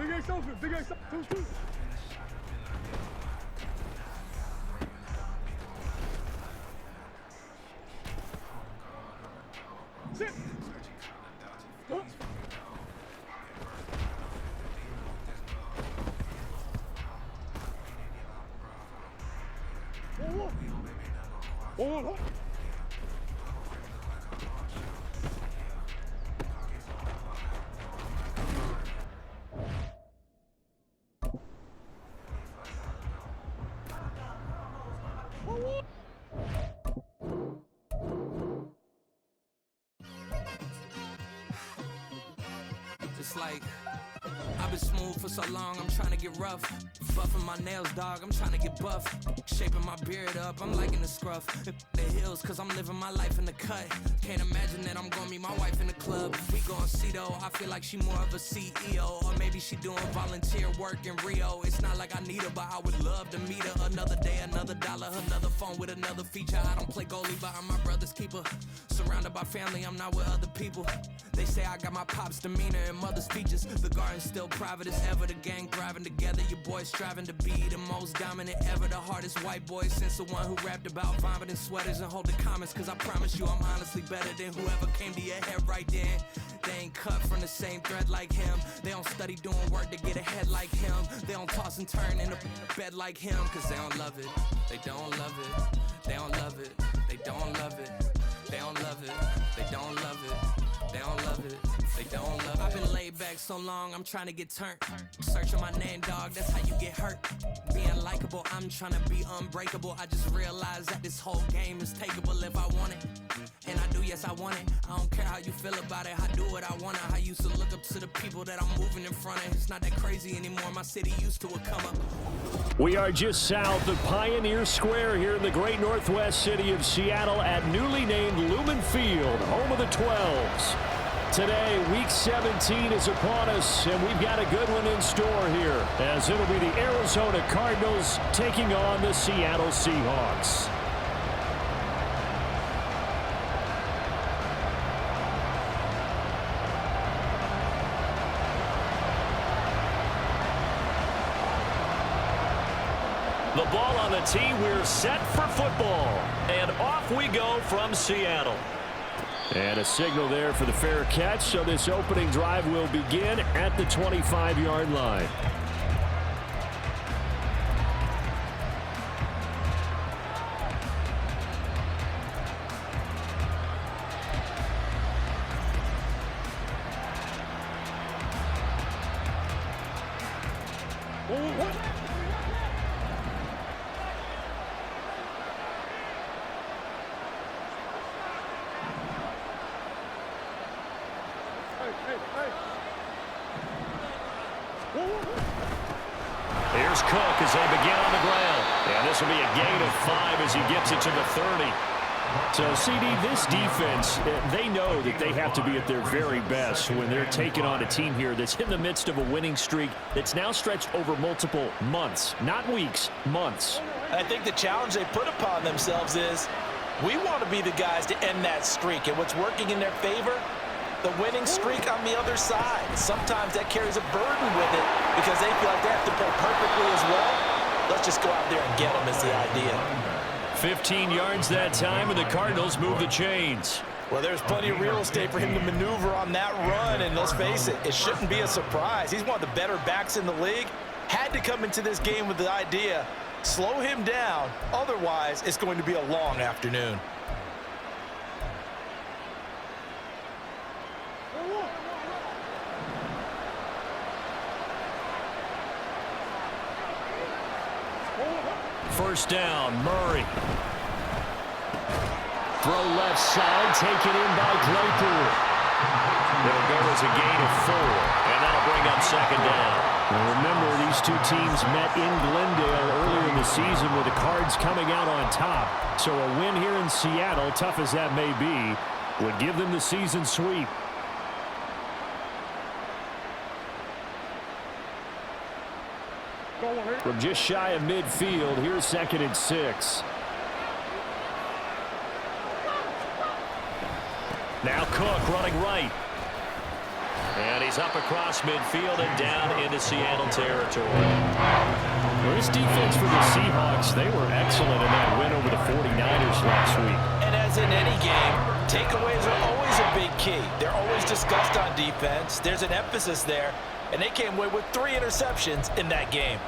Big X open. Big X open. 2-2. Sit. Huh? Whoa. It's like I've been smooth for so long, I'm trying to get rough. Buffing my nails, dog, I'm trying to get buff. Shaping my beard up, I'm liking the scruff. The hills, cause I'm living my life in the cut. Can't imagine that I'm gonna meet my wife in the club. We gon' see though, I feel like she more of a CEO. Or maybe she doing volunteer work in Rio. It's not like I need her, but I would love to meet her. Another day, another dollar, another phone with another feature. I don't play goalie, but I'm my brother's keeper. Surrounded by family, I'm not with other people. They say I got my pop's demeanor and mother's features. The garden's still private as ever. The gang thriving together. Your boys striving to be the most dominant ever. The hardest white boy since the one who rapped about vomiting sweaters and holding comments. Cause I promise you I'm honestly better than whoever came to your head right then. They ain't cut from the same thread like him. They don't study doing work to get ahead like him. They don't toss and turn in a bed like him. Cause they don't love it. They don't love it. They don't love it. They don't love it. They don't love it. They don't love it. They don't love it. They don't love it. I've been laid back so long, I'm trying to get turned. Searching my name, dog, that's how you get hurt. Being likable, I'm trying to be unbreakable. I just realized that this whole game is takeable if I want it. And I do, yes, I want it. I don't care how you feel about it. I do what I want it. I used to look up to the people that I'm moving in front of. It's not that crazy anymore. My city used to a come up. We are just south of Pioneer Square here in the great northwest city of Seattle at newly named Lumen Field, home of the 12s. Today, Week 17 is upon us, and we've got a good one in store here, as it'll be the Arizona Cardinals taking on the Seattle Seahawks. The ball on the tee, we're set for football, and off we go from Seattle. And a signal there for the fair catch, so this opening drive will begin at the 25-yard line. Here's Cook as they begin on the ground. And this will be a gain of 5 as he gets it to the 30. So, CD, this defense, they know that they have to be at their very best when they're taking on a team here that's in the midst of a winning streak that's now stretched over multiple months, not weeks, months. I think the challenge they put upon themselves is we want to be the guys to end that streak. And what's working in their favor? The winning streak on the other side. Sometimes that carries a burden with it because they feel like they have to play perfectly as well. Let's just go out there and get them is the idea. 15 yards that time, and the Cardinals move the chains. Well, there's plenty of real estate for him to maneuver on that run, and let's face it, it shouldn't be a surprise. He's one of the better backs in the league. Had to come into this game with the idea, slow him down, otherwise it's going to be a long afternoon. First down, Murray. Throw left side, taken in by Claypool. It'll go as a gain of 4, and that'll bring up second down. Now remember, these two teams met in Glendale earlier in the season with the Cards coming out on top. So a win here in Seattle, tough as that may be, would give them the season sweep. From just shy of midfield, here's 2nd and 6. Now Cook running right. And he's up across midfield and down into Seattle territory. Well, this defense for the Seahawks, they were excellent in that win over the 49ers last week. And as in any game, takeaways are always a big key. They're always discussed on defense. There's an emphasis there, and they came away with 3 interceptions in that game.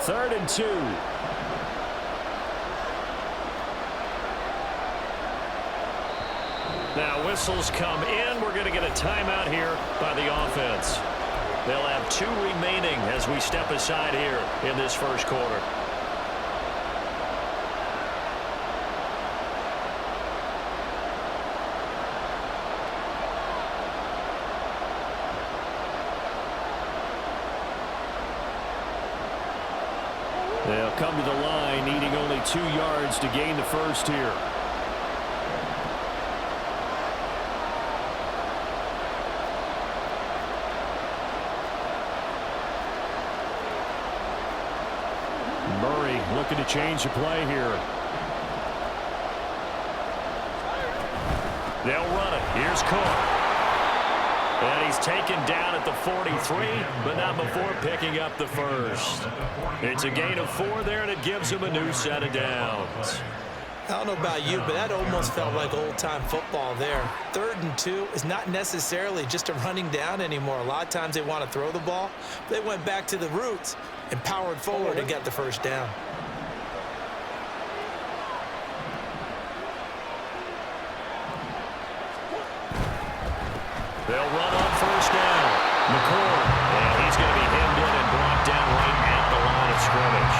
Third and 2. Now whistles come in. We're going to get a timeout here by the offense. They'll have 2 remaining as we step aside here in this first quarter. They'll come to the line, needing only 2 yards to gain the first here. Murray looking to change the play here. They'll run it. Here's Cook. And he's taken down at the 43, but not before picking up the first. It's a gain of 4 there, and it gives him a new set of downs. I don't know about you, but that almost felt like old-time football there. 3rd and 2 is not necessarily just a running down anymore. A lot of times they want to throw the ball. They went back to the roots and powered forward and got the first down. They'll run on first down. McCord, and he's going to be hemmed in and brought down right at the line of scrimmage.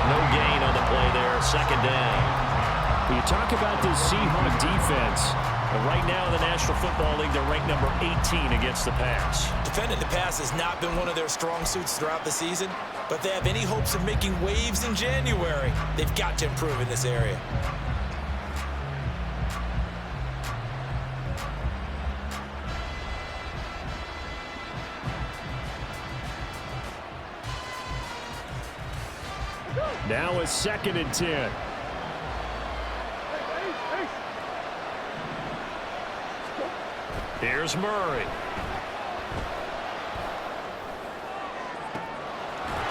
No gain on the play there, 2nd down. You talk about this Seahawk defense. Right now in the National Football League, they're ranked number 18 against the pass. Defending the pass has not been one of their strong suits throughout the season, but they have any hopes of making waves in January. They've got to improve in this area. Now it's 2nd and 10. Here's Murray.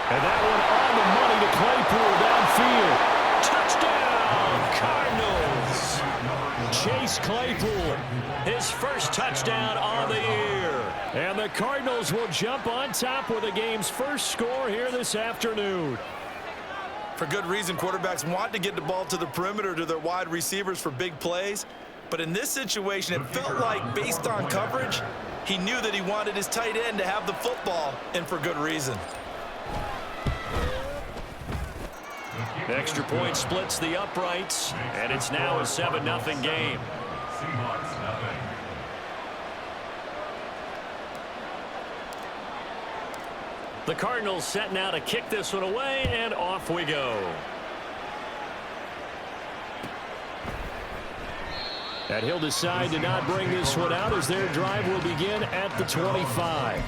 And that one on the money to Claypool downfield. Touchdown, Cardinals. Chase Claypool, his first touchdown on the year. And the Cardinals will jump on top with the game's first score here this afternoon. For good reason, quarterbacks want to get the ball to the perimeter to their wide receivers for big plays. But in this situation, it felt like, based on coverage, he knew that he wanted his tight end to have the football, and for good reason. Extra point splits the uprights, and it's now a 7-0 game. The Cardinals set now to kick this one away, and off we go. And he'll decide to not bring this one out as their drive will begin at the 25.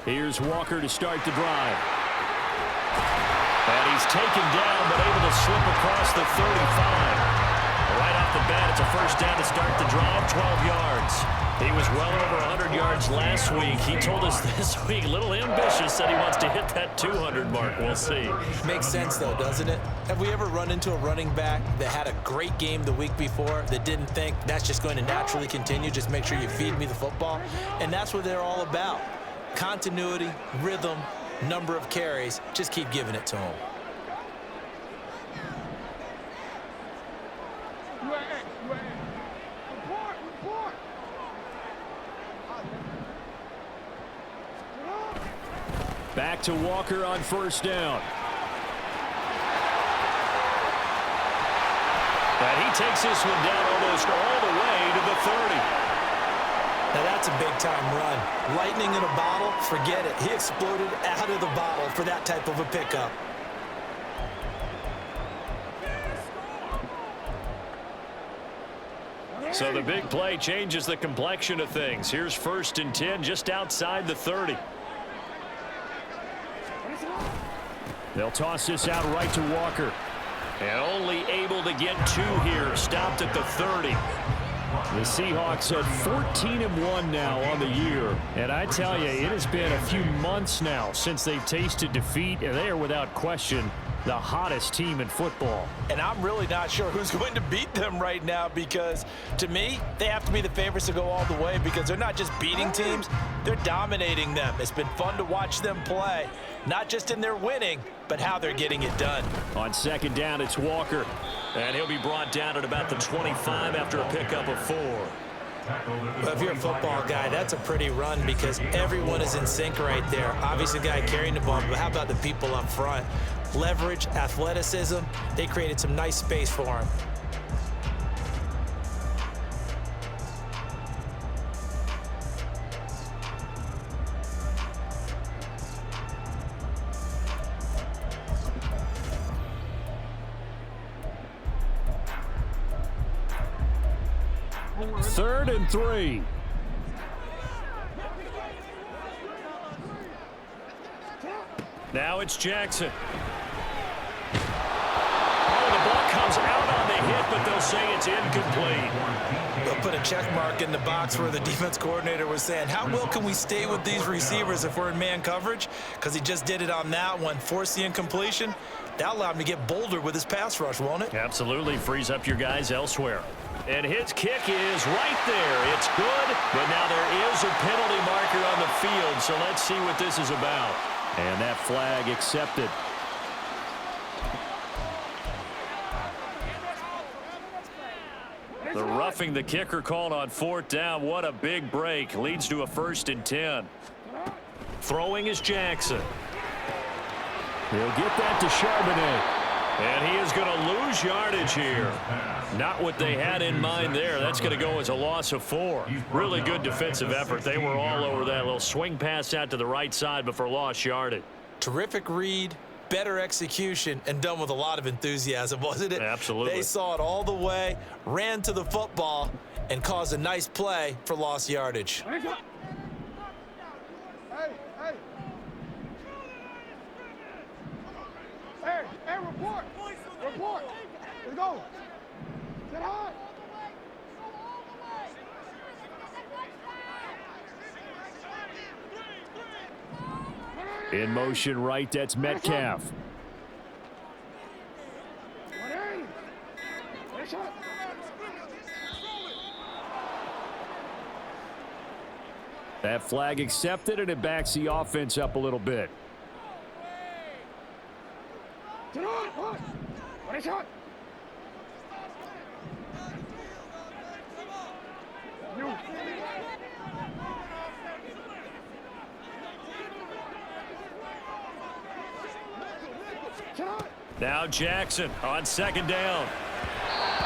Here's Walker to start the drive. And he's taken down, but able to slip across the 35. Right off the bat, it's a first down to start the drive, 12 yards. He was well over 100 yards last week. He told us this week, a little ambitious, said he wants to hit that 200 mark. We'll see. Makes sense, though, doesn't it? Have we ever run into a running back that had a great game the week before that didn't think that's just going to naturally continue, just make sure you feed me the football? And that's what they're all about. Continuity, rhythm, number of carries. Just keep giving it to him. You at X. Report. Back to Walker on first down. And he takes this one down almost all the way to the 30. Now that's a big-time run. Lightning in a bottle, forget it. He exploded out of the bottle for that type of a pickup. So the big play changes the complexion of things. Here's 1st and 10 just outside the 30. They'll toss this out right to Walker. And only able to get 2 here. Stopped at the 30. The Seahawks at 14-1 now on the year. And I tell you, it has been a few months now since they've tasted defeat, and they are without question the hottest team in football. And I'm really not sure who's going to beat them right now, because to me, they have to be the favorites to go all the way, because they're not just beating teams, they're dominating them. It's been fun to watch them play, not just in their winning, but how they're getting it done. On 2nd down, it's Walker. And he'll be brought down at about the 25 after a pickup of 4. Well, if you're a football guy, that's a pretty run, because everyone is in sync right there. Obviously, the guy carrying the ball, but how about the people up front? Leverage, athleticism, they created some nice space for him. Third and 3. Now it's Jackson. Oh, the ball comes out on the hit, but they'll say it's incomplete. They'll put a check mark in the box where the defense coordinator was saying, how well can we stay with these receivers if we're in man coverage? Because he just did it on that one, forced the incompletion. That allowed him to get bolder with his pass rush, won't it? Absolutely, frees up your guys elsewhere. And his kick is right there. It's good, but now there is a penalty marker on the field, so let's see what this is about. And that flag accepted. The roughing the kicker called on 4th down. What a big break. Leads to a 1st and 10. Throwing is Jackson. He'll get that to Charbonnet. And he is going to lose yardage here. Not what they had in mind there. That's going to go as a loss of 4. Really good defensive effort. They were all over that little swing pass out to the right side before lost yardage. Terrific read, better execution, and done with a lot of enthusiasm, wasn't it? Absolutely. They saw it all the way, ran to the football, and caused a nice play for lost yardage. Hey. Hey, report. Let's go. Get high. In motion right, that's Metcalf. That flag accepted, and it backs the offense up a little bit. Now Jackson on 2nd down.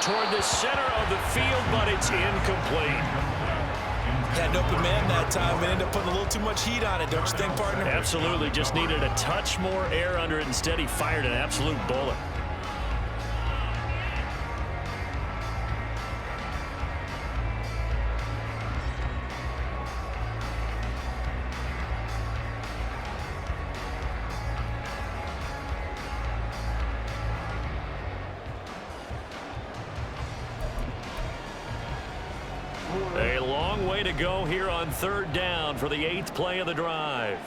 Toward the center of the field, but it's incomplete. Had an open man that time, but ended up putting a little too much heat on it, don't you think, partner? Absolutely. Just needed a touch more air under it. Instead, he fired an absolute bullet. A long way to go here on 3rd down for the 8th play of the drive.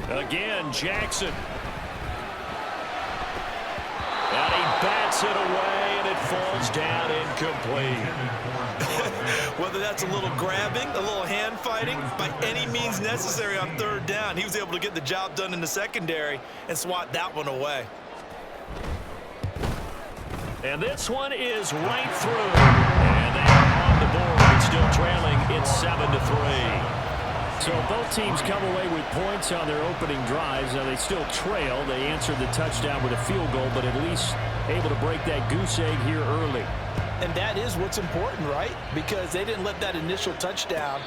Again, Jackson. And he bats it away, and it falls down incomplete. Well, whether that's a little grabbing, a little hand fighting, by any means necessary on third down. He was able to get the job done in the secondary and swat that one away. And this one is right through. And they are on the board. It's still trailing. It's 7-3. So both teams come away with points on their opening drives. Now they still trail. They answered the touchdown with a field goal, but at least able to break that goose egg here early. And that is what's important, right? Because they didn't let that initial touchdown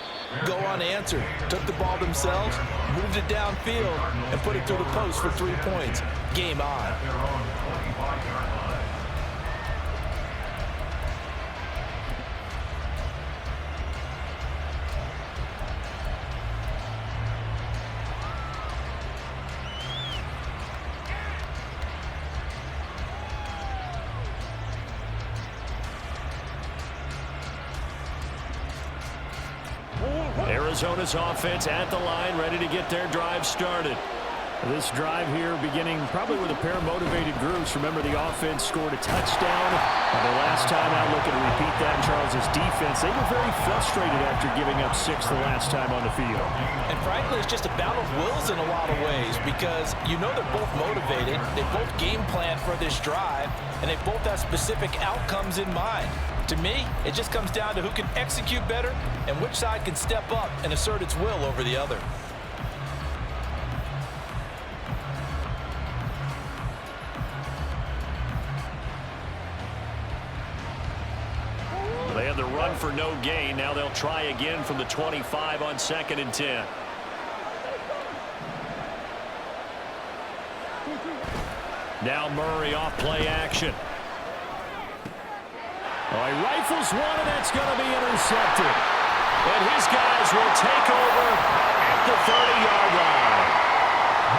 go unanswered. Took the ball themselves, moved it downfield, and put it through the post for 3 points. Game on. Arizona's offense at the line, ready to get their drive started. This drive here beginning probably with a pair of motivated groups. Remember, the offense scored a touchdown. The last time out, looking to repeat that in Charles's defense. They were very frustrated after giving up 6 the last time on the field. And frankly, it's just a battle of wills in a lot of ways because you know they're both motivated. They both game plan for this drive, and they both have specific outcomes in mind. To me, it just comes down to who can execute better and which side can step up and assert its will over the other. They had the run for no gain. Now they'll try again from the 25 on 2nd and 10. Now Murray off play action. Oh, he rifles one, and that's going to be intercepted. And his guys will take over at the 30-yard line.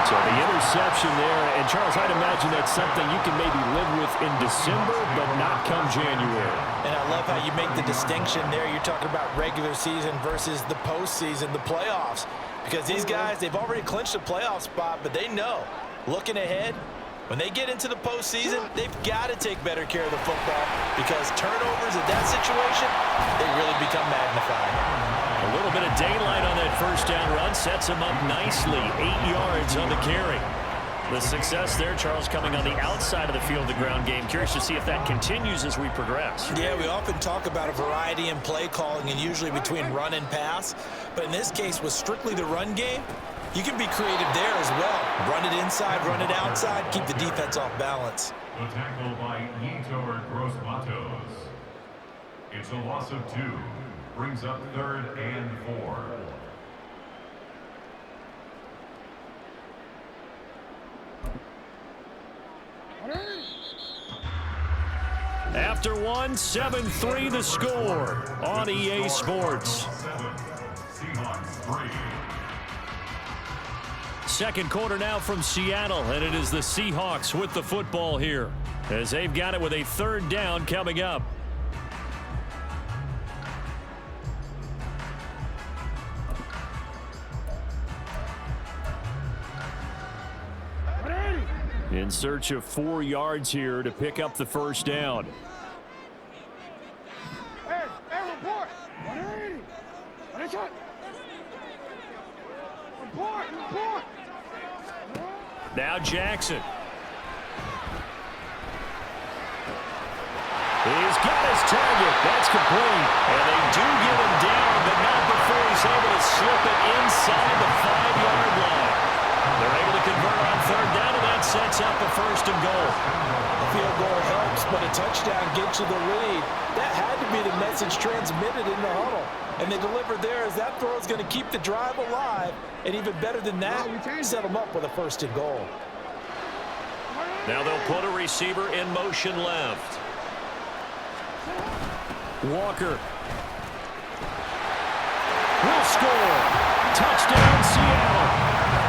So the interception there, and Charles, I'd imagine that's something you can maybe live with in December, but not come January. And I love how you make the distinction there. You're talking about regular season versus the postseason, the playoffs. Because these guys, they've already clinched a playoff spot, but they know, looking ahead, when they get into the postseason, they've got to take better care of the football because turnovers in that situation, they really become magnified. A little bit of daylight on that first down run sets him up nicely. 8 yards on the carry. The success there, Charles, coming on the outside of the field, the ground game. Curious to see if that continues as we progress. Yeah, we often talk about a variety in play calling and usually between run and pass. But in this case, with strictly the run game, you can be creative there as well. Run it inside, run it outside, keep the defense off balance. The tackle by Yetur Gross-Matos. It's a loss of 2. Brings up 3rd and 4. After 1, 7-3 the score on EA Sports. Seahawks 3. Second quarter now from Seattle, and it is the Seahawks with the football here as they've got it with a 3rd down coming up. In search of 4 yards here to pick up the first down. Hey, report. 180. Report. Now Jackson. He's got his target. That's complete. And they do get him down, but not before he's able to slip it inside the 5-yard line. They're able to convert on 3rd down, and that sets up a 1st and goal. A field goal helps, but a touchdown gets you the lead. That had to be the message transmitted in the huddle. And they delivered there as that throw is going to keep the drive alive. And even better than that, set them up with a 1st and goal. Now they'll put a receiver in motion left. Walker will score. Touchdown, Seattle.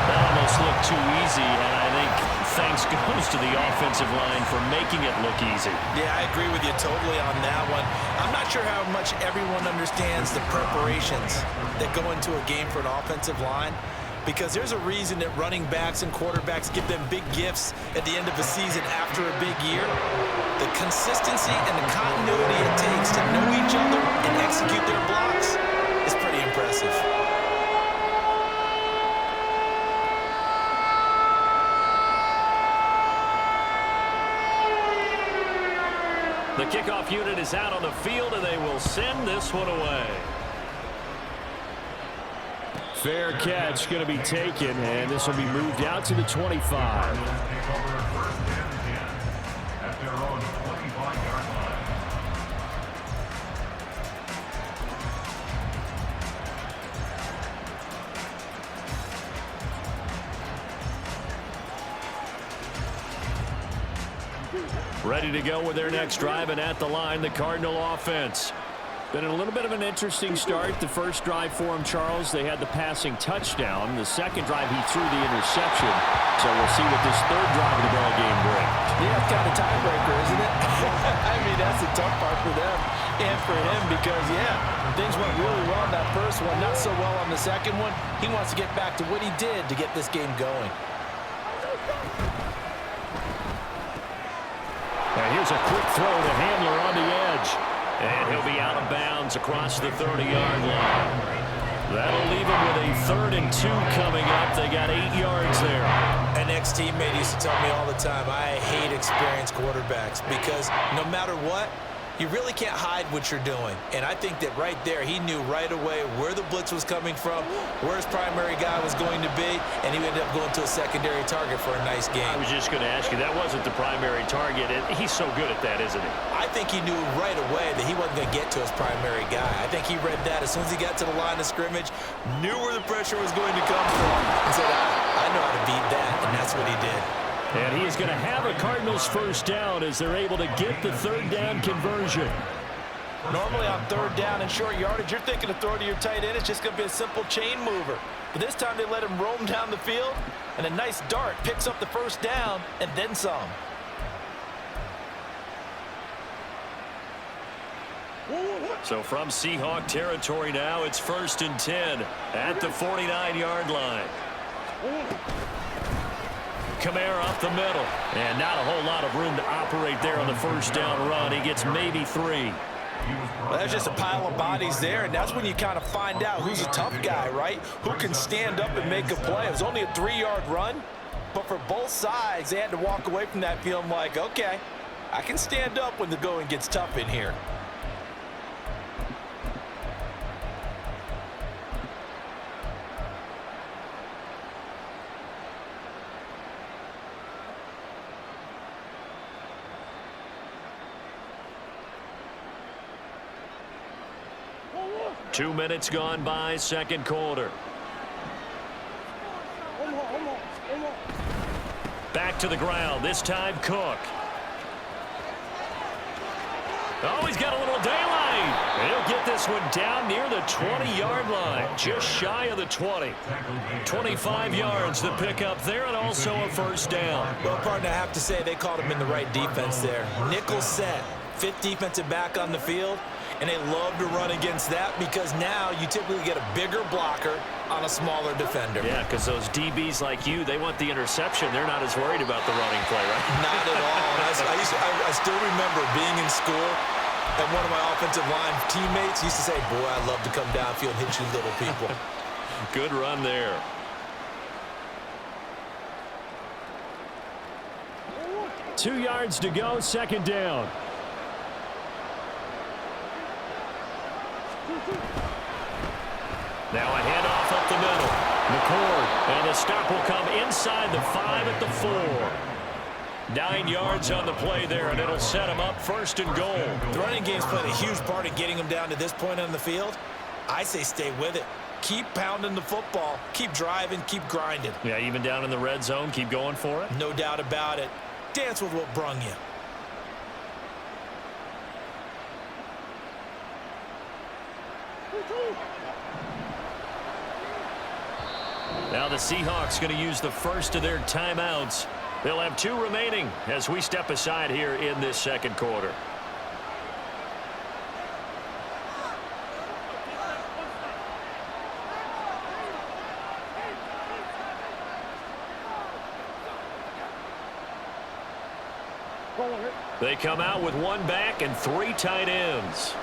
That almost looked too easy, and I think thanks goes to the offensive line for making it look easy. Yeah, I agree with you totally on that one. I'm not sure how much everyone understands the preparations that go into a game for an offensive line, because there's a reason that running backs and quarterbacks give them big gifts at the end of a season after a big year. The consistency and the continuity it takes to know each other and execute their blocks, is out on the field, and they will send this one away. Fair catch going to be taken, and this will be moved out to the 25. Ready to go with their next drive, and at the line, the Cardinal offense. Been a little bit of an interesting start. The first drive for him, Charles, they had the passing touchdown. The second drive, he threw the interception. So we'll see what this third drive of the ball game brings. Yeah, it's kind of a tiebreaker, isn't it? I mean, that's the tough part for them and for him because, yeah, things went really well in that first one, not so well on the second one. He wants to get back to what he did to get this game going. And here's a quick throw to Handler on the edge. And he'll be out of bounds across the 30-yard line. That'll leave him with a 3rd and 2 coming up. They got 8 yards there. An ex-teammate used to tell me all the time, I hate experienced quarterbacks because no matter what, you really can't hide what you're doing. And I think that right there, he knew right away where the blitz was coming from, where his primary guy was going to be, and he ended up going to a secondary target for a nice game. I was just going to ask you, that wasn't the primary target, and he's so good at that, isn't he? I think he knew right away that he wasn't going to get to his primary guy. I think he read that as soon as he got to the line of scrimmage, knew where the pressure was going to come from, and said, I know how to beat that, and that's what he did. And he is going to have a Cardinals first down as they're able to get the 3rd down conversion. Normally on 3rd down and short yardage, you're thinking to throw to your tight end. It's just going to be a simple chain mover. But this time they let him roam down the field, and a nice dart picks up the first down and then some. So from Seahawk territory now, it's 1st and 10 at the 49-yard line. Kamara up the middle, and not a whole lot of room to operate there on the first down run. He gets maybe 3. Well, there's just a pile of bodies there, and that's when you kind of find out who's a tough guy, right? Who can stand up and make a play. It was only a 3-yard run, but for both sides, they had to walk away from that feeling like, okay, I can stand up when the going gets tough in here. Two minutes gone by, second quarter. Back to the ground, this time Cook. Oh, he's got a little daylight. He'll get this one down near the 20-yard line, just shy of the 20. 25 yards to pick up there, and also a first down. Well, partner, I have to say they called him in the right defense there. Nickel set, 5th defensive back on the field. And they love to run against that because now you typically get a bigger blocker on a smaller defender. Yeah, because those DBs like you, they want the interception. They're not as worried about the running play, right? Not at all. I still remember being in school, and one of my offensive line teammates used to say, boy, I love to come downfield and hit you little people. Good run there. Two yards to go, second down. Now a handoff up the middle. McCord, and the stop will come inside the 5 at the 4. 9 yards on the play there, and it'll set him up 1st and goal. The running game's played a huge part in getting him down to this point on the field. I say stay with it. Keep pounding the football. Keep driving. Keep grinding. Yeah, even down in the red zone, keep going for it. No doubt about it. Dance with what brung you. Now the Seahawks going to use the first of their timeouts. They'll have 2 remaining as we step aside here in this second quarter. They come out with 1 back and 3 tight ends.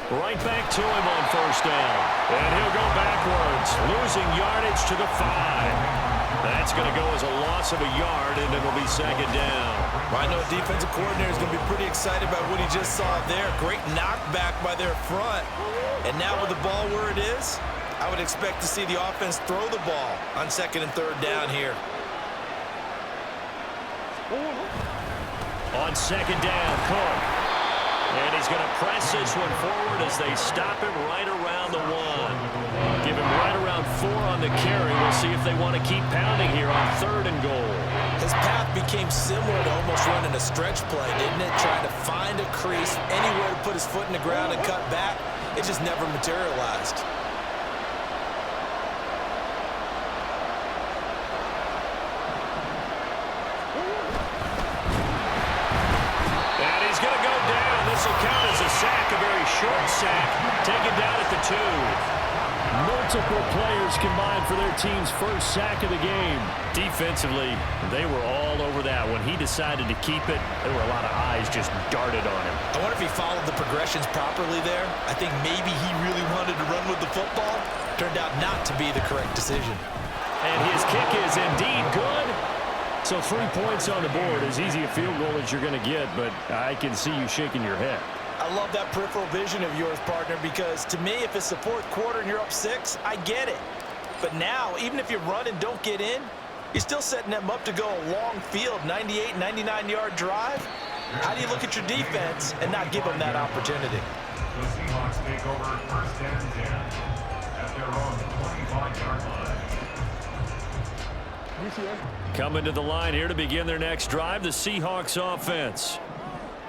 Right back to him on first down. And he'll go backwards, losing yardage to the 5. That's going to go as a loss of a yard, and it'll be second down. I know defensive coordinator is going to be pretty excited about what he just saw there. Great knockback by their front. And now with the ball where it is, I would expect to see the offense throw the ball on second and third down here. On second down, Cook. And he's going to press this one forward as they stop him right around the 1. Give him right around 4 on the carry. We'll see if they want to keep pounding here on third and goal. His path became similar to almost running a stretch play, didn't it? Trying to find a crease, anywhere to put his foot in the ground and cut back. It just never materialized. And he's going to go down. This will count as a sack, a very short sack, taken down at the 2. Multiple players combined for their team's first sack of the game. Defensively, they were all over that. When he decided to keep it, there were a lot of eyes just darted on him. I wonder if he followed the progressions properly there. I think maybe he really wanted to run with the football. Turned out not to be the correct decision. And his kick is indeed good. So 3 points on the board, as easy a field goal as you're going to get, but I can see you shaking your head. I love that peripheral vision of yours, partner, because to me, if it's the fourth quarter and you're up 6, I get it. But now, even if you run and don't get in, you're still setting them up to go a long field, 98, 99-yard drive. How do you look at your defense and not give them that opportunity? The Seahawks take over first and 10 at their own 25-yard line. Coming to the line here to begin their next drive, the Seahawks offense.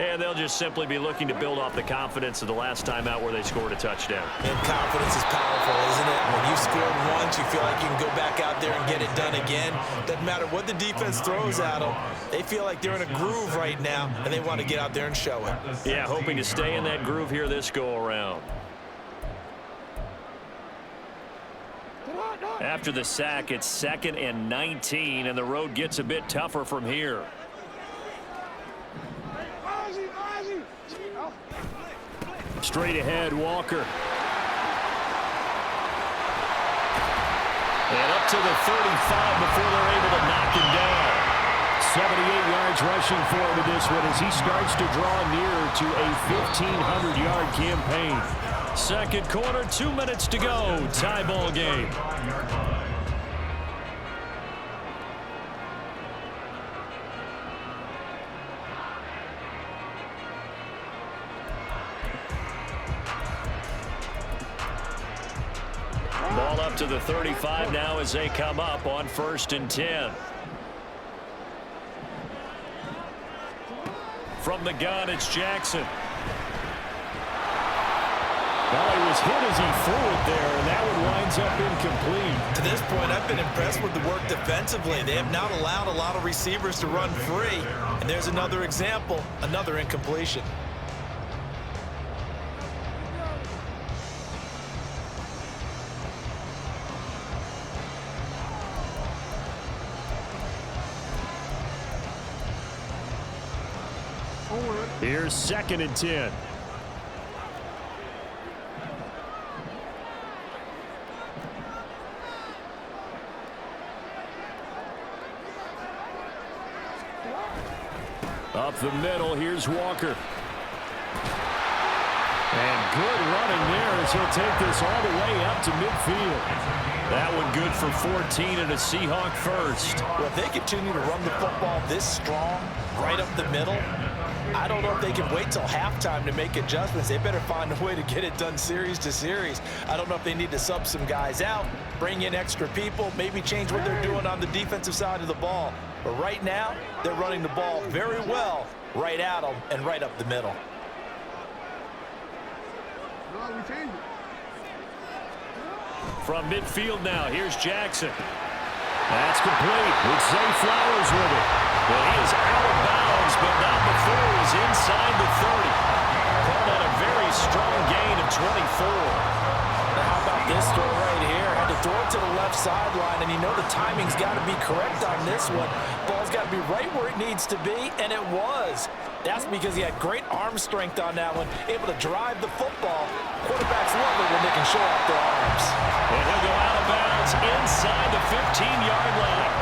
And they'll just simply be looking to build off the confidence of the last time out where they scored a touchdown. And confidence is powerful, isn't it? When you scored once, you feel like you can go back out there and get it done again. Doesn't matter what the defense throws at them. They feel like they're in a groove right now, and they want to get out there and show it. Yeah, hoping to stay in that groove here this go-around. After the sack, it's 2nd and 19, and the road gets a bit tougher from here. Straight ahead, Walker. And up to the 35 before they're able to knock him down. 78 yards rushing for him in this one as he starts to draw nearer to a 1,500-yard campaign. Second quarter, 2 minutes to go. Tie ball game. Ball up to the 35 now as they come up on 1st and 10. From the gun, it's Jackson. Well, he was hit as he threw it there, and that one winds up incomplete. To this point, I've been impressed with the work defensively. They have not allowed a lot of receivers to run free. And there's another example, another incompletion. Here's 2nd and 10. Up the middle, here's Walker. And good running there as he'll take this all the way up to midfield. That one good for 14 and a Seahawk first. Well, if they continue to run the football this strong, right up the middle, I don't know if they can wait till halftime to make adjustments. They better find a way to get it done series to series. I don't know if they need to sub some guys out, bring in extra people, maybe change what they're doing on the defensive side of the ball. But right now, they're running the ball very well right at them and right up the middle. From midfield now, here's Jackson. That's complete. It's Zay Flowers with it. Well, he is out of bounds, but not before he's inside the 30. Called on a very strong gain of 24. Now, how about this throw right here? Had to throw it to the left sideline, and you know the timing's got to be correct on this one. Ball's ball's got to be right where it needs to be, and it was. That's because he had great arm strength on that one, able to drive the football. Quarterbacks love it when they can show off their arms. And he'll go out of bounds inside the 15-yard line.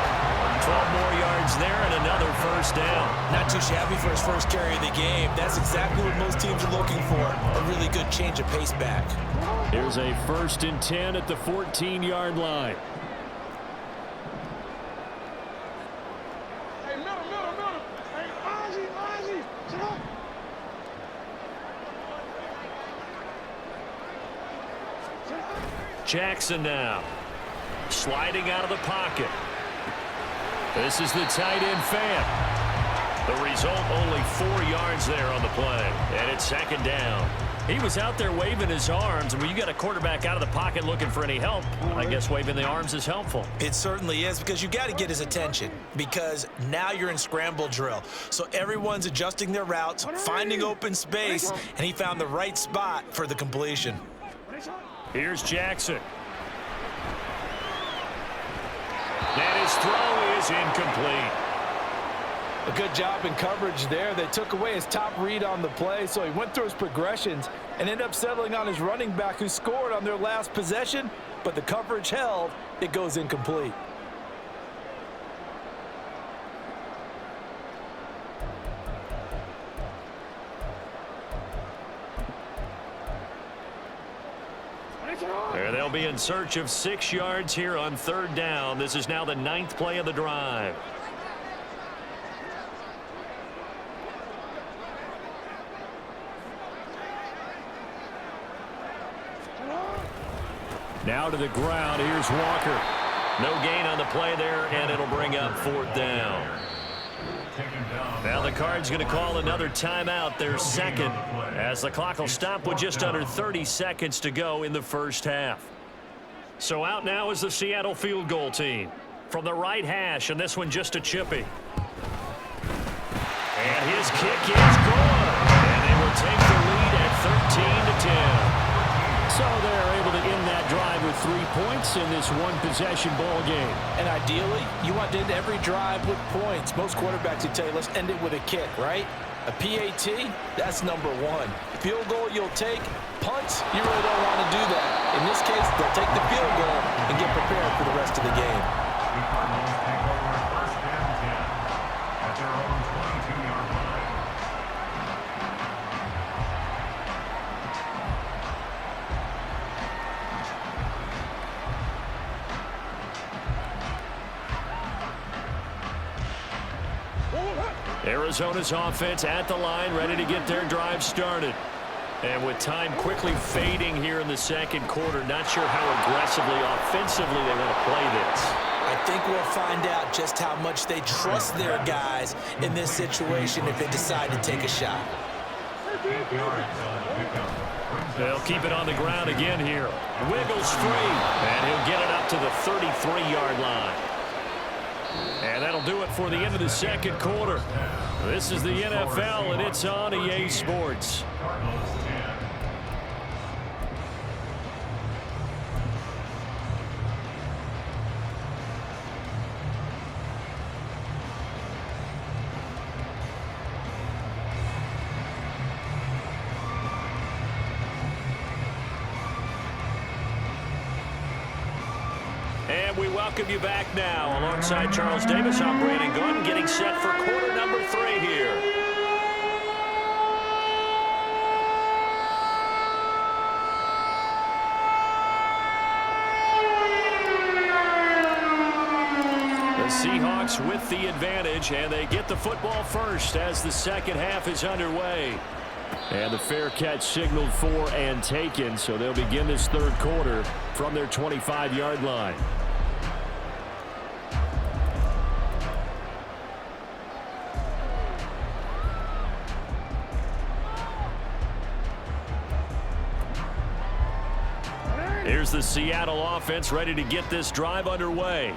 12 more yards there and another first down. Not too shabby for his first carry of the game. That's exactly what most teams are looking for, a really good change of pace back. Here's a 1st and 10 at the 14-yard line. Hey, middle. Hey, Ozzie, sit up. Jackson now. Sliding out of the pocket. This is the tight end fan. The result, only 4 yards there on the play. And it's 2nd down. He was out there waving his arms. And when you got a quarterback out of the pocket looking for any help, I guess waving the arms is helpful. It certainly is, because you got to get his attention, because now you're in scramble drill. So everyone's adjusting their routes, finding open space, and he found the right spot for the completion. Here's Jackson. And his throw is incomplete. A good job in coverage there. They took away his top read on the play, so he went through his progressions and ended up settling on his running back, who scored on their last possession, but the coverage held. It goes incomplete. There they'll be in search of 6 yards here on 3rd down. This is now the 9th play of the drive. Now to the ground. Here's Walker. No gain on the play there, and it'll bring up 4th down. Now the Cards going to call another timeout, their 2nd, as the clock will stop with just under 30 seconds to go in the first half. So out now is the Seattle field goal team. From the right hash, and this one just a chippy. And his kick is good. And they will take the lead at 13-10. So they're able to end that drive with 3 points in this one-possession ball game. And ideally, you want to end every drive with points. Most quarterbacks would tell you, let's end it with a kick, right? A PAT, that's number 1. Field goal you'll take. Punts, you really don't want to do that. In this case, they'll take the field goal and get prepared for the rest of the game. The Cardinals take over 1st and 10 at their own 22-yard line. Arizona's offense at the line, ready to get their drive started. And with time quickly fading here in the 2nd quarter, not sure how aggressively, offensively they want to play this. I think we'll find out just how much they trust their guys in this situation if they decide to take a shot. They'll keep it on the ground again here. Wiggles free, and he'll get it up to the 33-yard line. And that'll do it for the end of the 2nd quarter. This is the NFL, and it's on EA Sports. And we welcome you back now. Alongside Charles Davis, I'm Brandon Gordon, getting set for quarter number 3 here. The Seahawks with the advantage, and they get the football first as the 2nd half is underway. And the fair catch signaled for and taken, so they'll begin this 3rd quarter from their 25-yard line. Here's the Seattle offense ready to get this drive underway.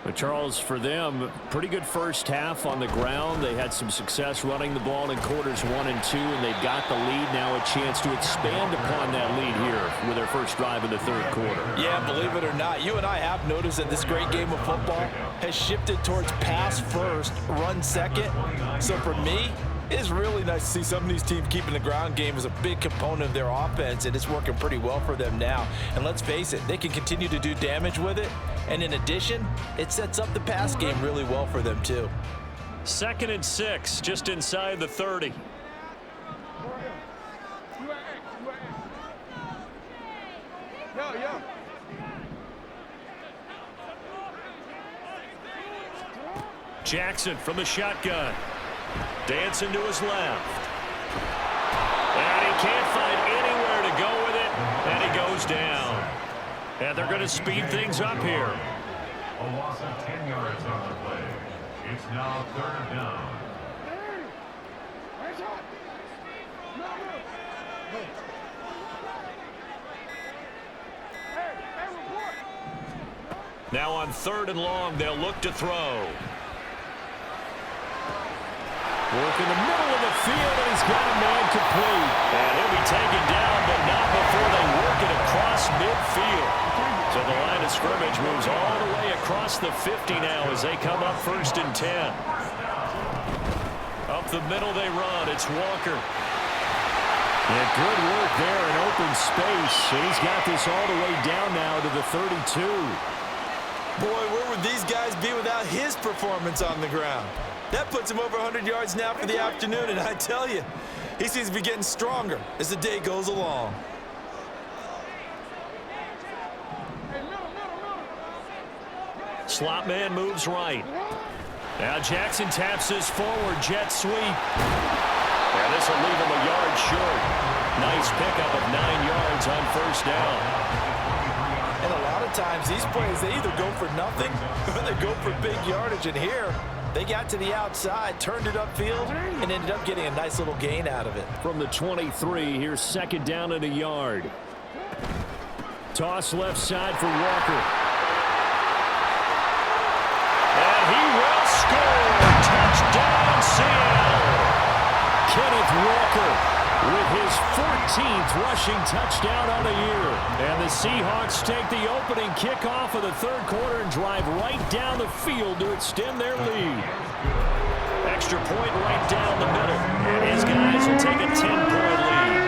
But Charles, for them, pretty good first half on the ground. They had some success running the ball in quarters 1 and 2, and they've got the lead. Now a chance to expand upon that lead here with their first drive in the third quarter. Yeah, believe it or not, you and I have noticed that this great game of football has shifted towards pass first, run second. So for me, it's really nice to see some of these teams keeping the ground game as a big component of their offense, and it's working pretty well for them now. And let's face it, they can continue to do damage with it. And in addition, it sets up the pass game really well for them too. 2nd and 6, just inside the 30. Jackson from the shotgun. Dancing to his left. And he can't find anywhere to go with it. And he goes down. And they're going to speed things up here. A loss of 10 yards on the play. It's now 3rd down. Now on 3rd and long, they'll look to throw. Work in the middle of the field, and he's got a man complete. And he'll be taken down, but not before they work it across midfield. So the line of scrimmage moves all the way across the 50 now as they come up 1st and 10. Up the middle they run. It's Walker. And good work there in open space. And he's got this all the way down now to the 32. Boy, where would these guys be without his performance on the ground? That puts him over 100 yards now for the afternoon, and I tell you, he seems to be getting stronger as the day goes along. Slot man moves right. Now Jackson taps his forward jet sweep. And this will leave him a yard short. Nice pickup of 9 yards on 1st down. And a lot of times these plays, they either go for nothing or they go for big yardage. And here, they got to the outside, turned it upfield, and ended up getting a nice little gain out of it. From the 23, here's 2nd down and a yard. Toss left side for Walker. And he will score. Touchdown, Seattle. Kenneth Walker with his 14th rushing touchdown on the year. And the Seahawks take the opening kickoff of the 3rd quarter and drive right down the field to extend their lead. Extra point right down the middle. And his guys will take a 10-point lead.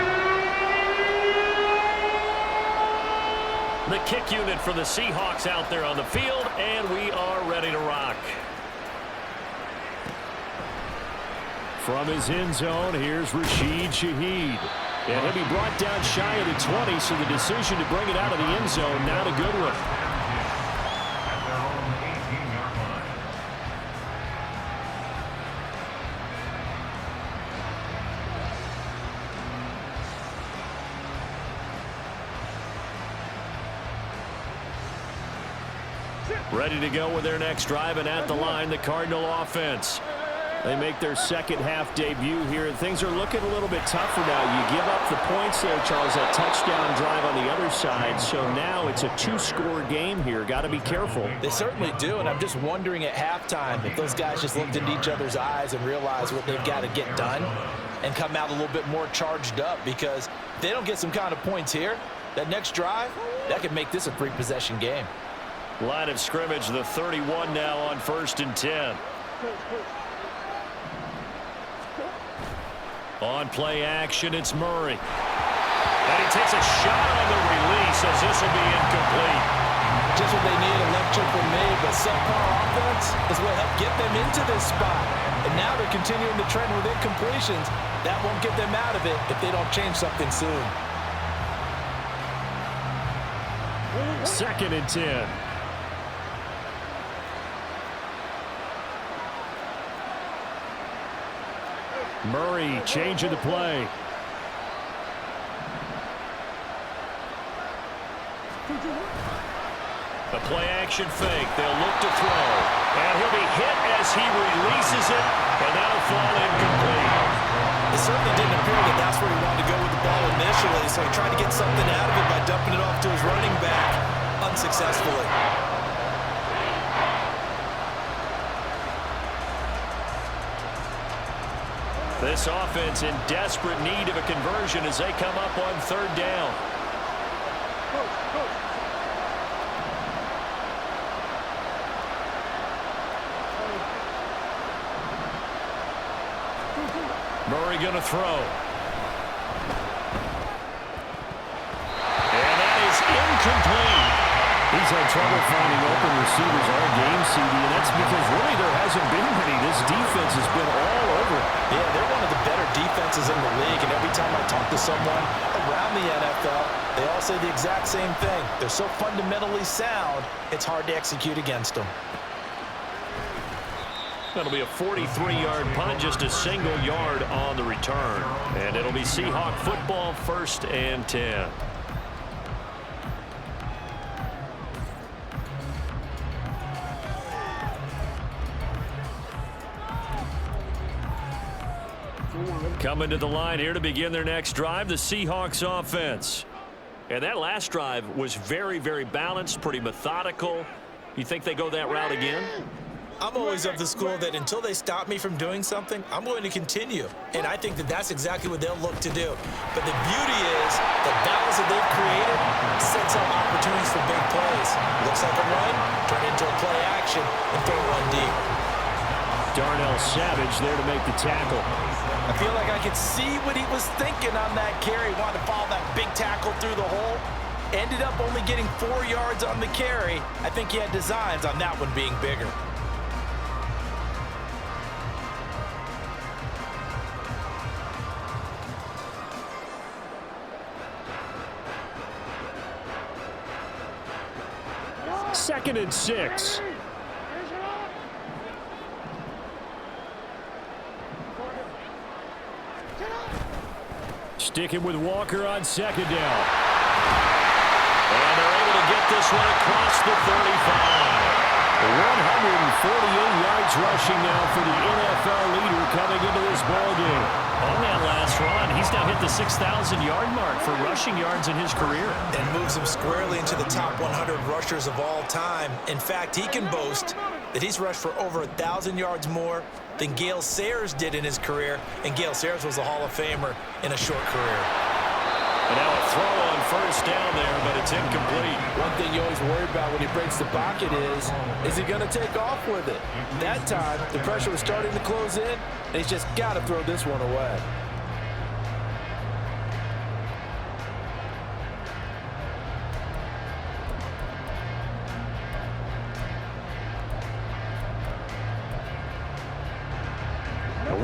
The kick unit for the Seahawks out there on the field, and we are ready to rock. From his end zone, here's Rashid Shaheed. And he'll be brought down shy of the 20, so the decision to bring it out of the end zone, not a good one. At their own 18-yard line. Ready to go with their next drive, and at the line, the Cardinal offense. They make their 2nd half debut here, and things are looking a little bit tougher now. You give up the points there, Charles, that touchdown drive on the other side. So now it's a 2-score game here. Got to be careful. They certainly do, and I'm just wondering at halftime if those guys just looked into each other's eyes and realized what they've got to get done and come out a little bit more charged up, because if they don't get some kind of points here, that next drive, that could make this a 3-possession game. Line of scrimmage, the 31 now on 1st and 10. On play action, it's Murray. And he takes a shot on the release as this will be incomplete. Just what they need, a lecture from me, but subpar offense is what helped get them into this spot. And now they're continuing the trend with incompletions. That won't get them out of it if they don't change something soon. 2nd and 10. Murray changing the play. A play action fake. They'll look to throw. And he'll be hit as he releases it. And that'll fall incomplete. It certainly didn't appear that that's where he wanted to go with the ball initially. So he tried to get something out of it by dumping it off to his running back unsuccessfully. This offense in desperate need of a conversion as they come up on third down. Murray going to throw. And that is incomplete. He's had trouble finding open receivers all game, CD, and that's because really there hasn't been many. This defense has been all over. Yeah, they're one of the better defenses in the league, and every time I talk to someone around the NFL, they all say the exact same thing. They're so fundamentally sound, it's hard to execute against them. That'll be a 43-yard punt, just a single yard on the return. And it'll be Seahawk football, 1st and 10. Coming to the line here to begin their next drive, the Seahawks offense. And that last drive was very, very balanced, pretty methodical. You think they go that route again? I'm always of the school that until they stop me from doing something, I'm going to continue. And I think that that's exactly what they'll look to do. But the beauty is the balance that they've created sets up opportunities for big plays. Looks like a run, turn into a play action, and throw one deep. Darnell Savage there to make the tackle. I feel like I could see what he was thinking on that carry. Wanted to follow that big tackle through the hole. Ended up only getting 4 yards on the carry. I think he had designs on that one being bigger. Second and 6. Sticking with Walker on 2nd down. And they're able to get this one across the 35. 148 yards rushing now for the NFL leader coming into this ballgame. On that last run, he's now hit the 6,000-yard mark for rushing yards in his career. And moves him squarely into the top 100 rushers of all time. In fact, he can boast that he's rushed for over 1,000 yards more than Gale Sayers did in his career. And Gale Sayers was a Hall of Famer in a short career. And now a throw on 1st down there, but it's incomplete. One thing you always worry about when he breaks the pocket is he going to take off with it? That time, the pressure was starting to close in, and he's just got to throw this one away.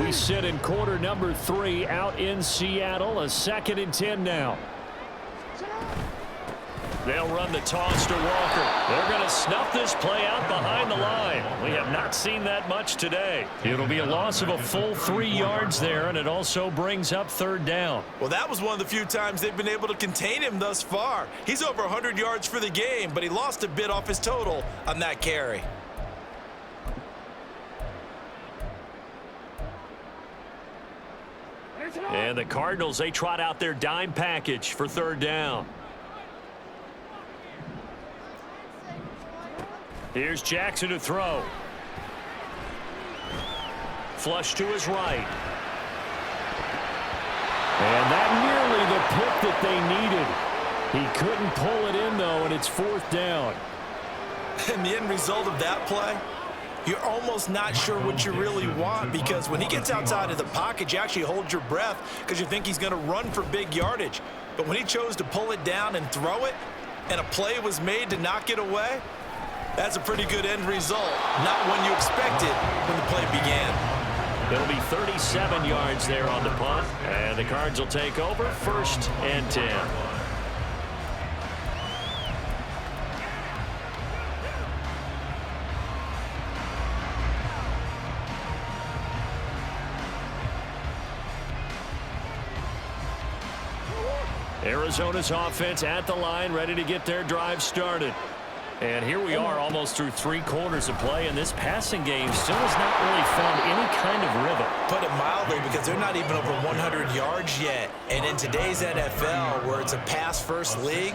We sit in quarter number 3 out in Seattle. A 2nd and 10 now. They'll run the toss to Walker. They're going to snuff this play out behind the line. We have not seen that much today. It'll be a loss of a full 3 yards there, and it also brings up 3rd down. Well, that was one of the few times they've been able to contain him thus far. He's over 100 yards for the game, but he lost a bit off his total on that carry. And the Cardinals, they trot out their dime package for 3rd down. Here's Jackson to throw. Flush to his right. And that nearly the pick that they needed. He couldn't pull it in, though, and it's 4th down. And the end result of that play, you're almost not sure what you really want, because when he gets outside of the pocket, you actually hold your breath because you think he's going to run for big yardage. But when he chose to pull it down and throw it, and a play was made to knock it away, that's a pretty good end result. Not one you expected when the play began. It'll be 37 yards there on the punt, and the Cards will take over 1st and 10. Arizona's offense at the line, ready to get their drive started. And here we are almost through 3 quarters of play, and this passing game still has not really found any kind of rhythm. Put it mildly, because they're not even over 100 yards yet. And in today's NFL, where it's a pass-first league,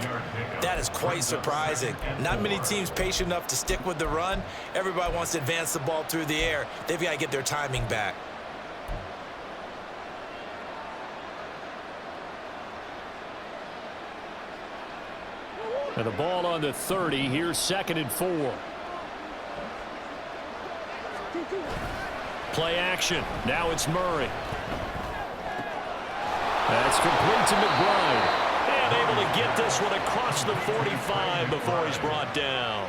that is quite surprising. Not many teams patient enough to stick with the run. Everybody wants to advance the ball through the air. They've got to get their timing back. And the ball on the 30. Here's 2nd and 4. Play action. Now it's Murray. That's complete to McBride. And able to get this one across the 45 before he's brought down.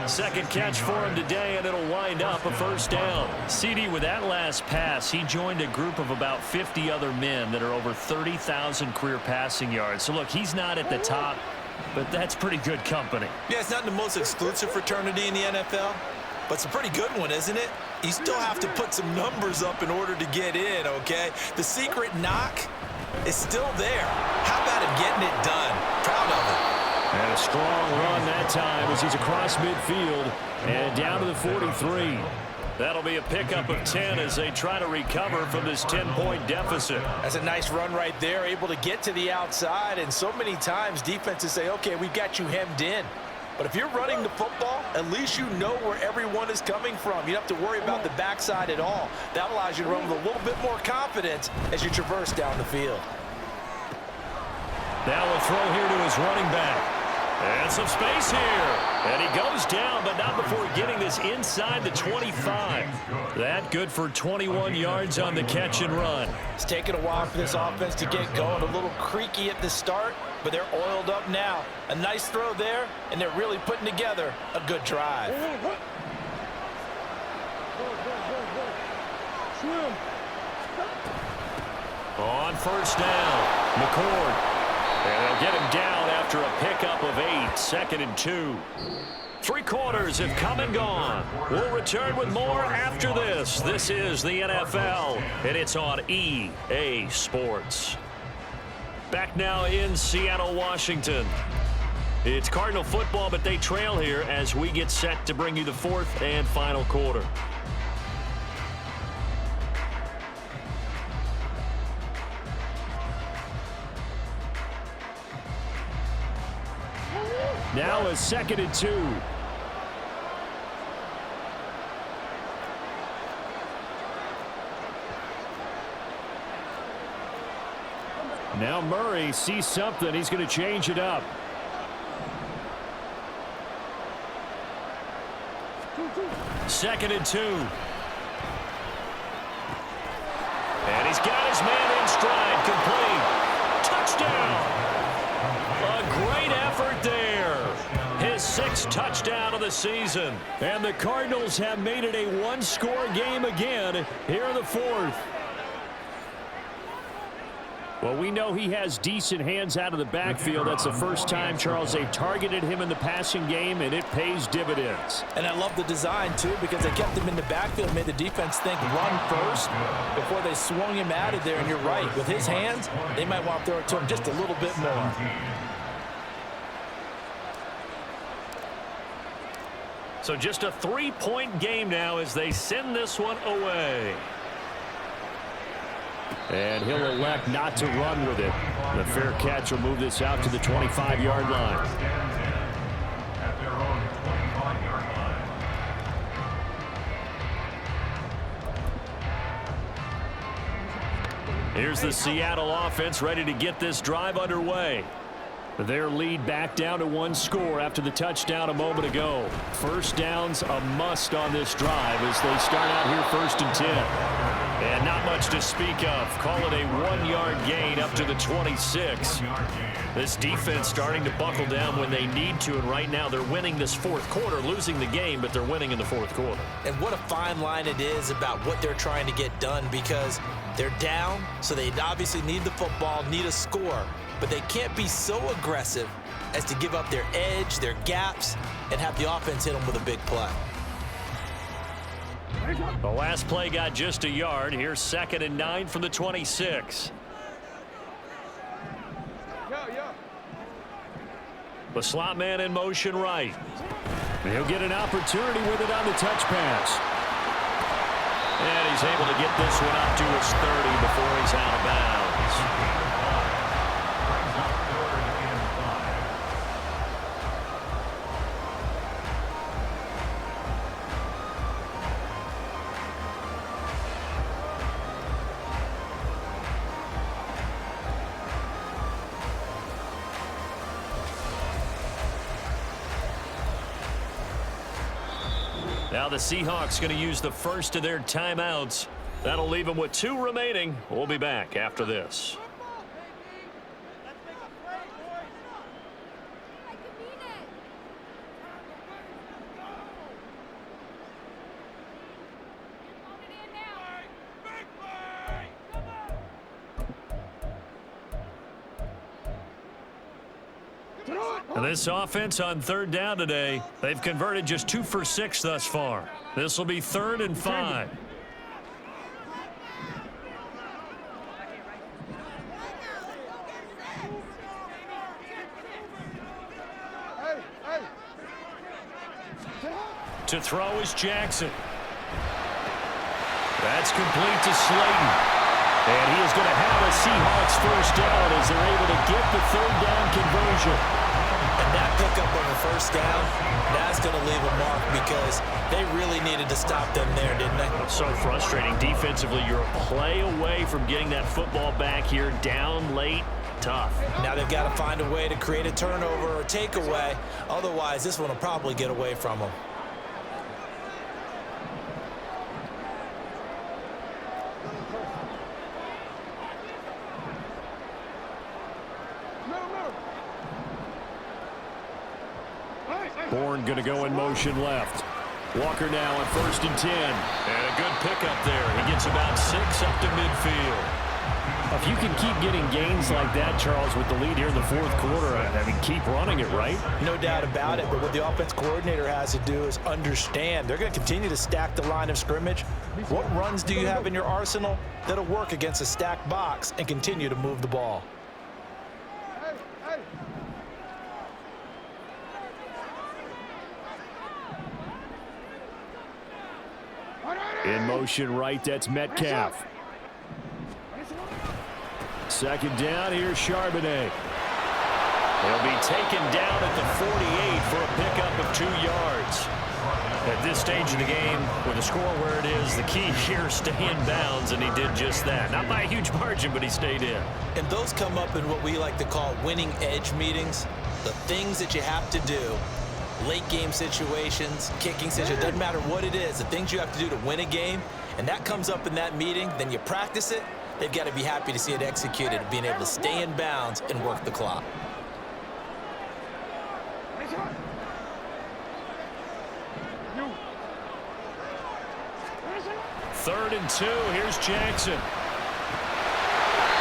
Second catch for him today, and it'll wind up a first down. CD, with that last pass, he joined a group of about 50 other men that are over 30,000 career passing yards. So, look, he's not at the top, but that's pretty good company. Yeah, it's not the most exclusive fraternity in the NFL, but it's a pretty good one, isn't it? You still have to put some numbers up in order to get in, okay? The secret knock is still there. How about him getting it done? Proud of him. And a strong run that time as he's across midfield and down to the 43. That'll be a pickup of 10 as they try to recover from this 10-point deficit. That's a nice run right there, able to get to the outside. And so many times defenses say, okay, we've got you hemmed in. But if you're running the football, at least you know where everyone is coming from. You don't have to worry about the backside at all. That allows you to run with a little bit more confidence as you traverse down the field. Now a throw here to his running back. And some space here. And he goes down, but not before getting this inside the 25. That good for 21 yards on the catch and run. It's taken a while for this offense to get going. A little creaky at the start, but they're oiled up now. A nice throw there, and they're really putting together a good drive. On first down, McCord. And they'll get him down after a pickup of 8, 2nd and 2. 3 quarters have come and gone. We'll return with more after this. This is the NFL, and it's on EA Sports. Back now in Seattle, Washington. It's Cardinal football, but they trail here as we get set to bring you the 4th and final quarter. Now a 2nd and 2. Now Murray sees something. He's going to change it up. Second and 2. And he's got his man in stride, complete. Touchdown. A great effort there. His 6th touchdown of the season. And the Cardinals have made it a one-score game again here in the 4th. Well, we know he has decent hands out of the backfield. That's the first time, Charles, they've targeted him in the passing game, and it pays dividends. And I love the design, too, because they kept him in the backfield, made the defense think run first before they swung him out of there. And you're right, with his hands, they might want to throw it to him just a little bit more. So just a 3-point game now as they send this one away. And he'll elect not to run with it. The fair catch will move this out to the 25-yard line. At their own 25-yard line. Here's the Seattle offense ready to get this drive underway. Their lead back down to 1 score after the touchdown a moment ago. First down's a must on this drive as they start out here 1st and 10. And not much to speak of. Call it a 1-yard gain up to the 26. This defense starting to buckle down when they need to, and right now they're winning this 4th quarter, losing the game, but they're winning in the 4th quarter. And what a fine line it is about what they're trying to get done, because they're down, so they obviously need the football, need a score, but they can't be so aggressive as to give up their edge, their gaps, and have the offense hit them with a big play. The last play got just a yard. Here's 2nd and 9 from the 26. The slot man in motion right. He'll get an opportunity with it on the touch pass. And he's able to get this one up to his 30 before he's out of bounds. Now the Seahawks going to use the first of their timeouts. That'll leave them with 2 remaining. We'll be back after this. And this offense on 3rd down today, they've converted just 2 for 6 thus far. This will be 3rd and 5. To throw is Jackson. That's complete to Slayton. And he is going to have a Seahawks first down as they're able to get the 3rd down conversion. And that pickup of a first down, that's going to leave a mark because they really needed to stop them there, didn't they? So frustrating. Defensively, you're a play away from getting that football back here, down late. Tough. Now they've got to find a way to create a turnover or takeaway. Otherwise, this one will probably get away from them. Bourne going to go in motion left. Walker now on 1st and 10. And a good pickup there. He gets about 6 up to midfield. If you can keep getting gains like that, Charles, with the lead here in the 4th quarter, I mean, keep running it, right? No doubt about it, but what the offense coordinator has to do is understand they're going to continue to stack the line of scrimmage. What runs do you have in your arsenal that'll work against a stacked box and continue to move the ball? In motion right, that's Metcalf. 2nd down, here's Charbonnet. He'll be taken down at the 48 for a pickup of 2 yards. At this stage of the game, with the score where it is, the key here is stay in bounds, and he did just that. Not by a huge margin, but he stayed in. And those come up in what we like to call winning edge meetings. The things that you have to do, late game situations, kicking situations, doesn't matter what it is, the things you have to do to win a game, and that comes up in that meeting, then you practice it. They've got to be happy to see it executed, being able to stay in bounds and work the clock. Third and 2, here's Jackson.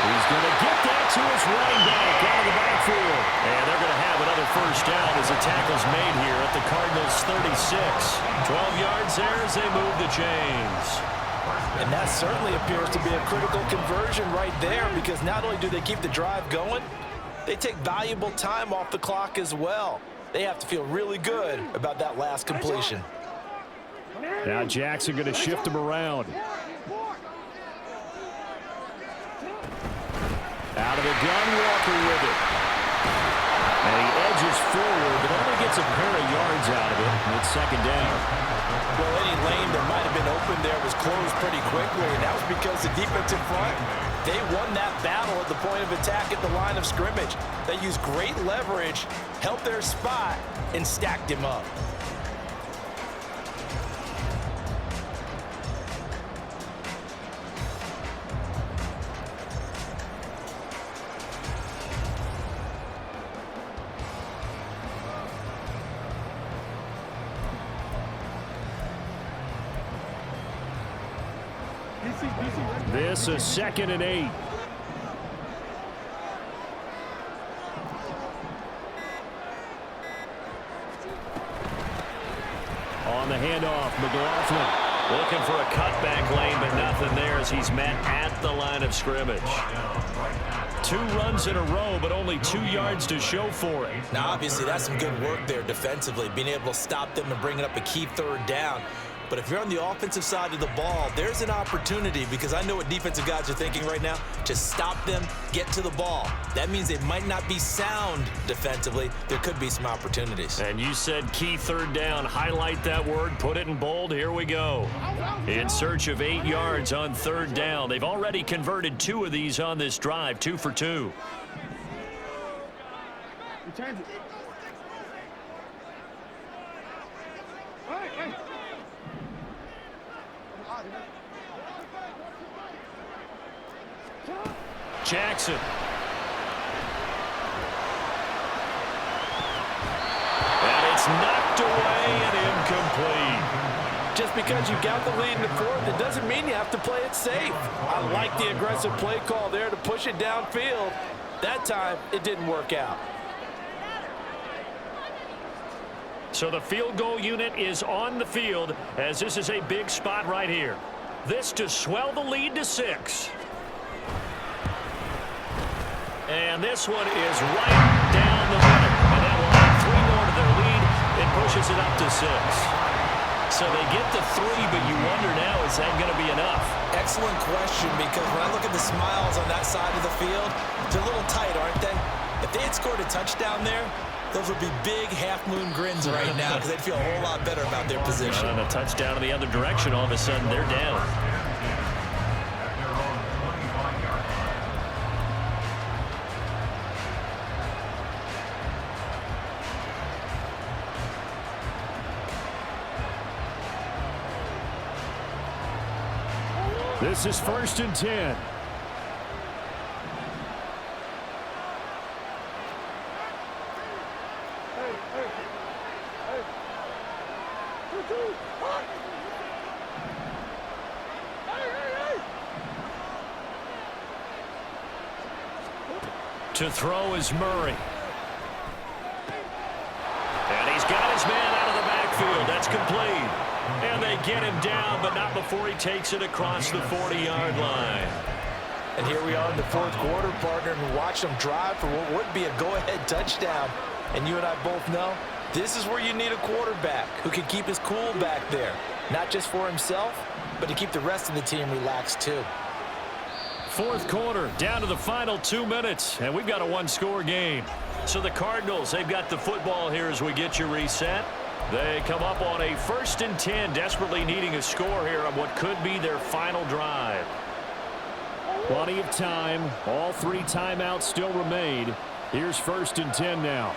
He's going to get that to his running back out of the backfield. And they're going to have another first down as the tackle's made here at the Cardinals' 36. 12 yards there as they move the chains. And that certainly appears to be a critical conversion right there, because not only do they keep the drive going, they take valuable time off the clock as well. They have to feel really good about that last completion. Now Jackson going to shift him around. Out of the gun, Walker with it. And he edges forward, but only gets a pair of yards out of it. And it's 2nd down. Well, any lane that might have been open there was closed pretty quickly, and that was because the defensive front, they won that battle at the point of attack at the line of scrimmage. They used great leverage, held their spot, and stacked him up. This is 2nd and 8. On the handoff, McLaughlin looking for a cutback lane, but nothing there as he's met at the line of scrimmage. 2 runs in a row, but only 2 yards to show for it. Now, obviously, that's some good work there defensively, being able to stop them and bringing up a key 3rd down. But if you're on the offensive side of the ball, there's an opportunity, because I know what defensive guys are thinking right now. Just stop them, get to the ball. That means they might not be sound defensively. There could be some opportunities. And you said key 3rd down. Highlight that word, put it in bold. Here we go. In search of 8 yards on 3rd down. They've already converted 2 of these on this drive, 2 for 2. Jackson. And it's knocked away and incomplete. Just because you got the lead in the fourth, it doesn't mean you have to play it safe. I like the aggressive play call there to push it downfield. That time, it didn't work out. So the field goal unit is on the field as this is a big spot right here. This to swell the lead to 6. And this one is right down the middle. And that will add 3 more to their lead. It pushes it up to 6. So they get to 3, but you wonder now, is that going to be enough? Excellent question, because when I look at the smiles on that side of the field, they're a little tight, aren't they? If they had scored a touchdown there, those would be big half-moon grins right now because they'd feel a whole lot better about their position. And a touchdown in the other direction, all of a sudden they're down. This is 1st and 10. To throw is Murray. And he's got his man out of the backfield. That's complete. And they get him down, but not before he takes it across the 40-yard line. And here we are in the fourth quarter, partner, and watch them drive for what would be a go-ahead touchdown. And you and I both know this is where you need a quarterback who can keep his cool back there. Not just for himself, but to keep the rest of the team relaxed too. Fourth quarter, down to the final 2 minutes, and we've got a one-score game. So the Cardinals, they've got the football here as we get you reset. They come up on a 1st and 10, desperately needing a score here on what could be their final drive. Plenty of time. All 3 timeouts still remain. Here's 1st and 10 now.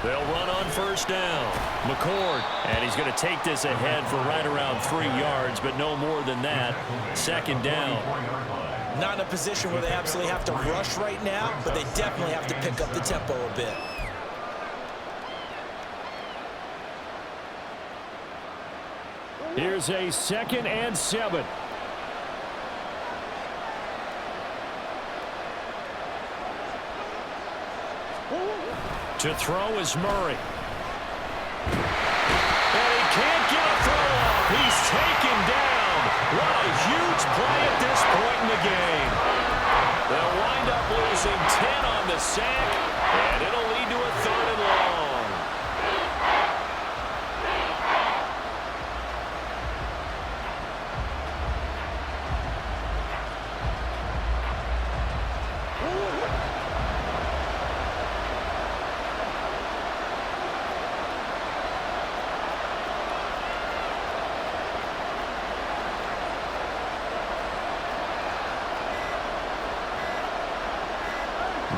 They'll run on 1st down. McCord, and he's going to take this ahead for right around 3 yards, but no more than that. 2nd down. Not in a position where they absolutely have to rush right now, but they definitely have to pick up the tempo a bit. Here's a 2nd and 7. To throw is Murray. And he can't get a throw off. He's taken down. What a huge play at this point in the game. They'll wind up losing 10 on the sack, and it'll lead to a 3rd and long.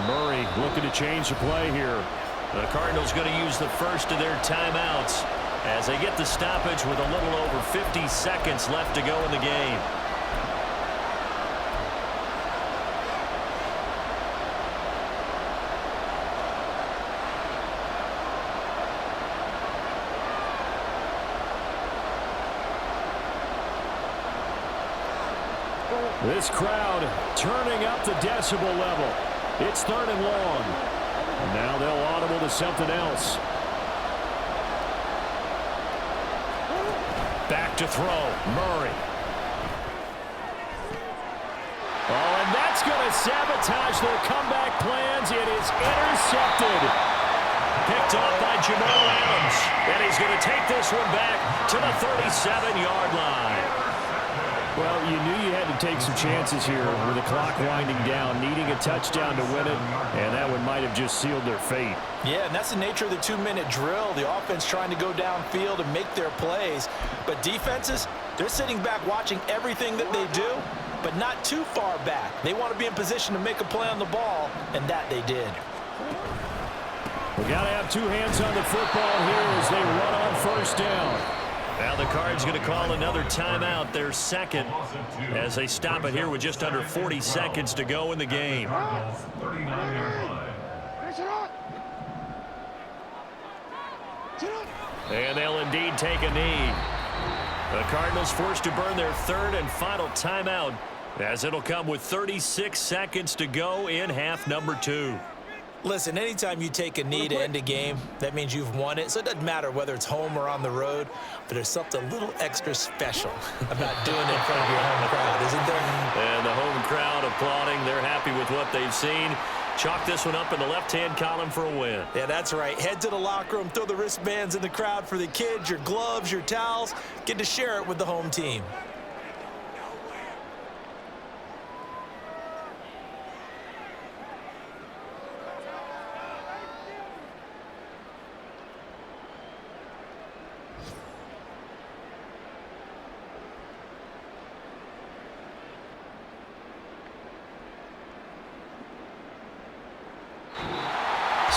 Murray looking to change the play here. The Cardinals going to use the first of their timeouts as they get the stoppage with a little over 50 seconds left to go in the game. This crowd turning up the decibel level. It's 3rd and long. Now they'll audible to something else. Back to throw. Murray. Oh, and that's going to sabotage their comeback plans. It is intercepted. Picked off by Jamal Adams. And he's going to take this one back to the 37-yard line. Well, you knew you had to take some chances here with the clock winding down, needing a touchdown to win it, and that one might have just sealed their fate. Yeah, and that's the nature of the 2-minute drill. The offense trying to go downfield and make their plays. But defenses, they're sitting back watching everything that they do, but not too far back. They want to be in position to make a play on the ball, and that they did. We got to have 2 hands on the football here as they run on 1st down. Now the Cards going to call another timeout, their second, as they stop it here with just under 40 seconds to go in the game. And they'll indeed take a knee. The Cardinals forced to burn their third and final timeout, as it'll come with 36 seconds to go in half number 2. Listen, anytime you take a knee to end a game, that means you've won it. So it doesn't matter whether it's home or on the road, but there's something a little extra special about doing it in front of your home crowd, isn't there? And the home crowd applauding. They're happy with what they've seen. Chalk this one up in the left-hand column for a win. Yeah, that's right. Head to the locker room, throw the wristbands in the crowd for the kids, your gloves, your towels. Get to share it with the home team.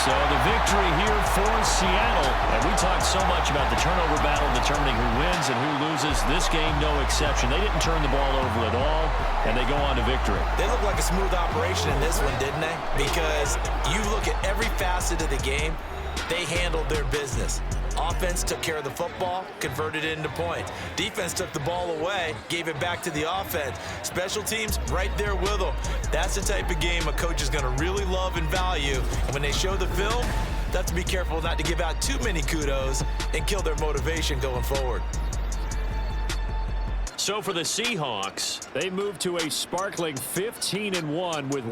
So the victory here for Seattle. And we talked so much about the turnover battle determining who wins and who loses. This game, no exception. They didn't turn the ball over at all, and they go on to victory. They look like a smooth operation in this one, didn't they? Because you look at every facet of the game, they handled their business. Offense took care of the football, converted it into points. Defense took the ball away, gave it back to the offense. Special teams right there with them. That's the type of game a coach is going to really love and value. And when they show the film, they have to be careful not to give out too many kudos and kill their motivation going forward. So for the Seahawks, they move to a sparkling 15-1 with